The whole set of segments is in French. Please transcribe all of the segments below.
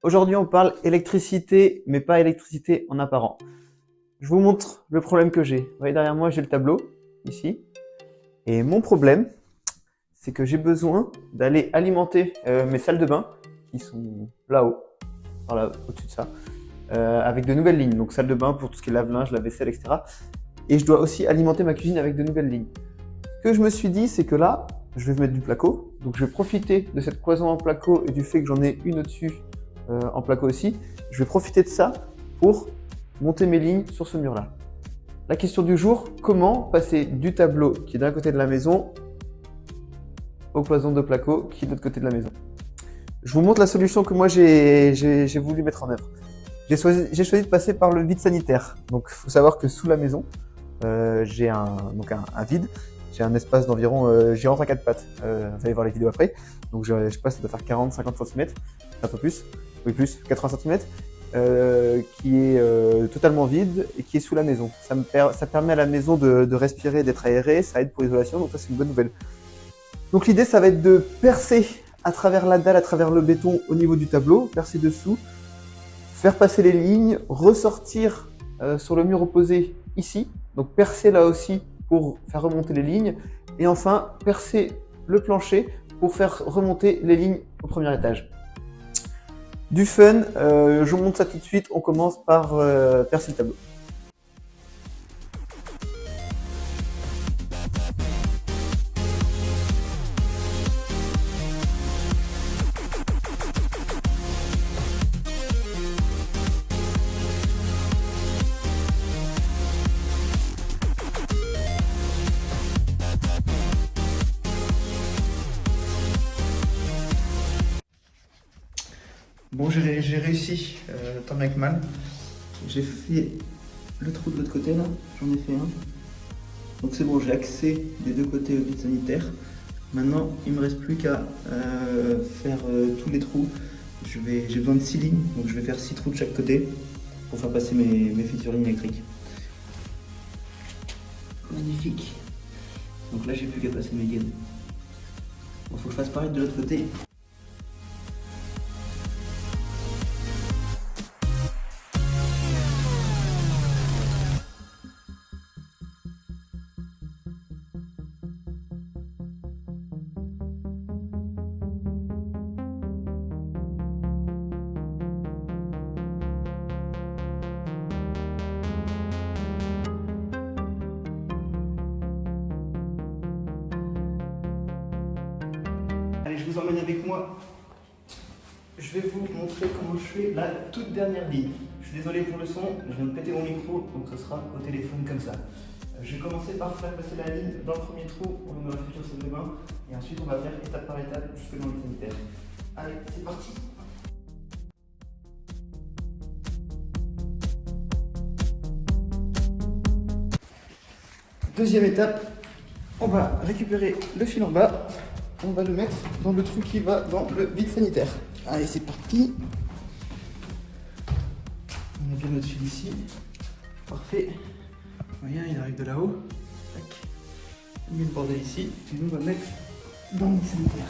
Aujourd'hui, on parle électricité, mais pas électricité en apparent. Je vous montre le problème que j'ai. Vous voyez derrière moi, j'ai le tableau, ici. Et mon problème, c'est que j'ai besoin d'aller alimenter mes salles de bain, qui sont là-haut, par là, au-dessus de ça, avec de nouvelles lignes. Donc salle de bain pour tout ce qui est lave-linge, lave-vaisselle, etc. Et je dois aussi alimenter ma cuisine avec de nouvelles lignes. Ce que je me suis dit, c'est que là, je vais mettre du placo. Donc je vais profiter de cette cloison en placo et du fait que j'en ai une au-dessus en placo aussi. Je vais profiter de ça pour monter mes lignes sur ce mur-là. La question du jour, comment passer du tableau qui est d'un côté de la maison aux cloisons de placo qui est de l'autre côté de la maison. Je vous montre la solution que moi j'ai voulu mettre en œuvre. J'ai choisi de passer par le vide sanitaire. Donc il faut savoir que sous la maison, j'ai un vide. J'ai un espace d'environ, j'y rentre à 4 pattes. Vous allez voir les vidéos après. Donc je sais pas, ça doit faire 40-50 cm, un peu plus, oui plus, 80 cm, qui est totalement vide et qui est sous la maison. Ça permet à la maison de respirer, d'être aérée, ça aide pour l'isolation, donc ça c'est une bonne nouvelle. Donc l'idée ça va être de percer à travers la dalle, à travers le béton au niveau du tableau, percer dessous, faire passer les lignes, ressortir sur le mur opposé ici, donc percer là aussi pour faire remonter les lignes, et enfin percer le plancher pour faire remonter les lignes au premier étage. Du fun, je vous montre ça tout de suite, on commence par percer le tableau. Bon, j'ai réussi, tant bien que mal. J'ai fait le trou de l'autre côté là, j'en ai fait un. Donc c'est bon, j'ai accès des deux côtés au vide sanitaire. Maintenant, il me reste plus qu'à faire tous les trous. J'ai besoin de 6 lignes, donc je vais faire 6 trous de chaque côté pour faire passer mes futures lignes électriques. Magnifique. Donc là, j'ai plus qu'à passer mes gaines. Bon, faut que je fasse pareil de l'autre côté. Allez, je vous emmène avec moi. Je vais vous montrer comment je fais la toute dernière ligne. Je suis désolé pour le son, je viens de péter mon micro, donc ce sera au téléphone comme ça. Je vais commencer par faire passer la ligne dans le premier trou au niveau de la future salle de bain, et ensuite on va faire étape par étape jusque dans le sanitaire. Allez, c'est parti! Deuxième étape, on va récupérer le fil en bas. On va le mettre dans le trou qui va dans le vide sanitaire. Allez, c'est parti. On a bien notre fil ici. Parfait. Voyez, il arrive de là-haut. Il met le bordel ici. Et nous, on va le mettre dans le vide sanitaire.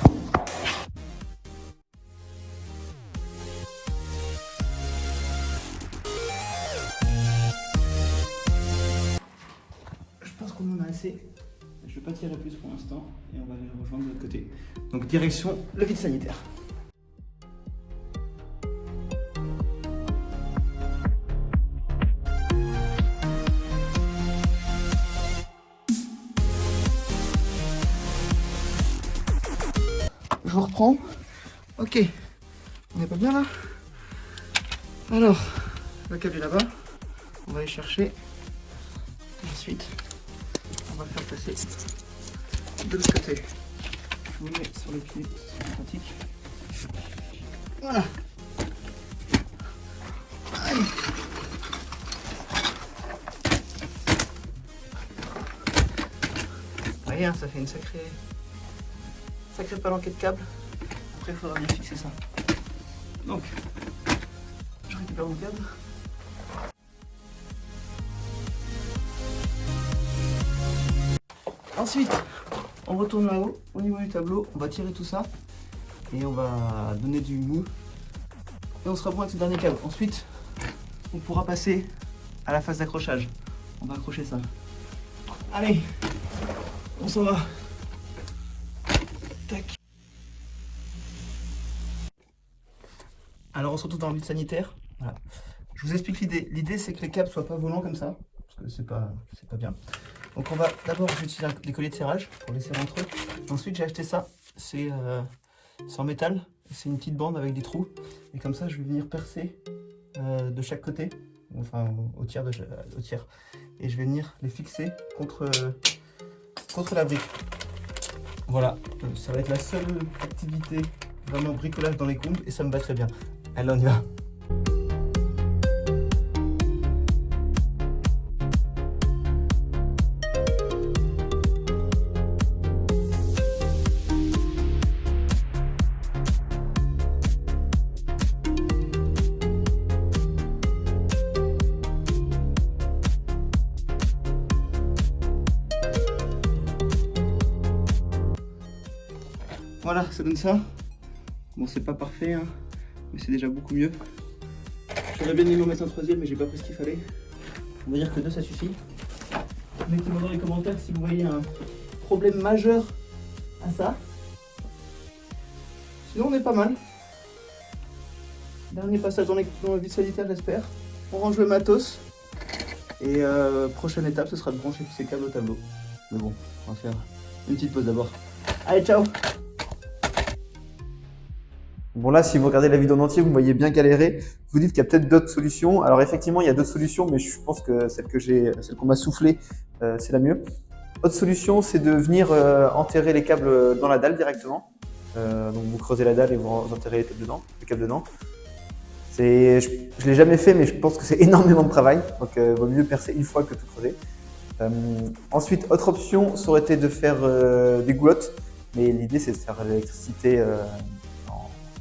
Je pense qu'on en a assez. Je ne vais pas tirer plus pour l'instant et on va aller le rejoindre de l'autre côté. Donc direction le vide sanitaire. Je vous reprends. Ok, on n'est pas bien là. Alors, le câble est là-bas. On va aller chercher. Et ensuite, on va faire passer de l'autre côté. Je vous mets sur le pied, c'est pratique. Voilà. Allez. Voyez, ça fait une sacrée palanquée de câble. Après, il faudra bien fixer ça. Donc, je récupère mon câble. Ensuite, on retourne là-haut, au niveau du tableau, on va tirer tout ça et on va donner du mou et on sera bon avec ce dernier câble. Ensuite, on pourra passer à la phase d'accrochage. On va accrocher ça. Allez, on s'en va. Tac. Alors on se retrouve dans le vide sanitaire. Voilà. Je vous explique l'idée. L'idée c'est que les câbles soient pas volants comme ça, parce que c'est pas bien. Donc on va d'abord utiliser des colliers de serrage pour les serrer entre eux. Ensuite j'ai acheté ça, c'est en métal, c'est une petite bande avec des trous. Et comme ça je vais venir percer de chaque côté, enfin au tiers, et je vais venir les fixer contre la brique. Voilà, ça va être la seule activité vraiment bricolage dans les combes et ça me va très bien. Allez, on y va. Voilà, ça donne ça. Bon, c'est pas parfait, hein, mais c'est déjà beaucoup mieux. J'aurais bien aimé en mettre un troisième, mais j'ai pas pris ce qu'il fallait. On va dire que 2 ça suffit. Mettez-moi dans les commentaires si vous voyez un problème majeur à ça. Sinon, on est pas mal. Dernier passage dans le vide sanitaire, j'espère. On range le matos. Et prochaine étape, ce sera de brancher tous ces câbles au tableau. Mais bon, on va faire une petite pause d'abord. Allez, ciao! Bon là, si vous regardez la vidéo en entier, vous me voyez bien galérer. Vous dites qu'il y a peut-être d'autres solutions. Alors effectivement, il y a d'autres solutions, mais je pense que celle qu'on m'a soufflée, c'est la mieux. Autre solution, c'est de venir enterrer les câbles dans la dalle directement. Donc vous creusez la dalle et vous enterrez les câbles dedans. Je l'ai jamais fait, mais je pense que c'est énormément de travail. Donc vaut mieux percer une fois que tout creuser. Ensuite, autre option, ça aurait été de faire des goulottes. Mais l'idée, c'est de faire de l'électricité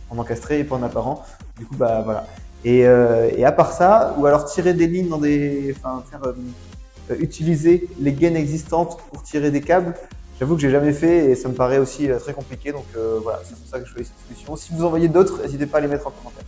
en encastré et pas en apparent. Du coup, bah voilà. Et à part ça, ou alors tirer des lignes utiliser les gaines existantes pour tirer des câbles. J'avoue que j'ai jamais fait et ça me paraît aussi très compliqué. Donc voilà, c'est pour ça que je choisis cette solution. Si vous en voyez d'autres, n'hésitez pas à les mettre en commentaire.